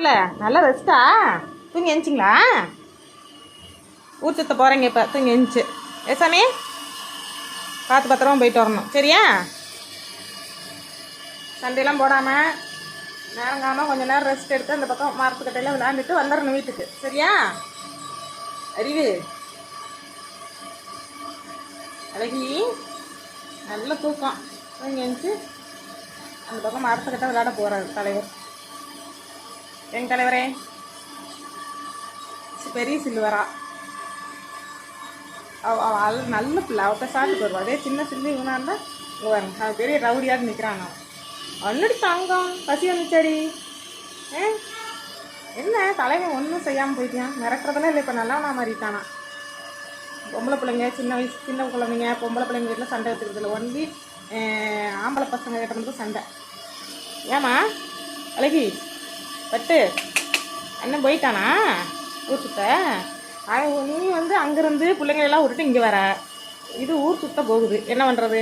இல்லை நல்லா ரெஸ்ட்டா தூங்கி எழுச்சிங்களா? ஊர் சுத்த போகிறீங்க இப்போ தூங்கி எழுந்துச்சு. ஏசாமி பார்த்து பத்திரமா போயிட்டு வரணும் சரியா? சண்டையெல்லாம் போடாமல் நேரங்காமல் கொஞ்சம் நேரம் ரெஸ்ட் எடுத்து அந்த பக்கம் மரத்துக்கிட்டையெல்லாம் விளையாண்டுட்டு வந்துடணும் வீட்டுக்கு சரியா? அறிவு அழகி நல்ல தூக்கம் தூங்கி எழுந்துச்சு அந்த பக்கம் மரத்துக்கிட்ட விளையாட போகிறாரு தலைவர். எங்கள் தலைவரே பெரிய சில்லுவரா நல்ல பிள்ளை அவட்ட சாப்பிட்டு வருவா. அதே சின்ன சில்லு இவனா இருந்தால் இங்கே வரணும். அது பெரிய ரவுடியாக நிற்கிறான். ஒன்னடி தங்கம் பசி வந்துச்சடி. என்ன தலைவன் ஒன்றும் செய்யாமல் போயிட்டான். மிரட்டுறதுலாம் இல்லை. இப்போ நல்லா நான் மாறிட்டானா. பொம்பளை பிள்ளைங்க சின்ன குழந்தைங்க பொம்பளை பிள்ளைங்க வீட்டில் சண்டை வச்சுக்கிறதுல ஒன்லி ஆம்பளை பசங்க கிட்ட மட்டும் சண்டை. ஏம்மா அழகி பட்டு அண்ணன் போயிட்டானா ஊர் சுத்த? நீ வந்து அங்கேருந்து பிள்ளைங்களெல்லாம் விட்டுட்டு இங்கே வர. இது ஊர் சுத்த போகுது என்ன பண்ணுறது?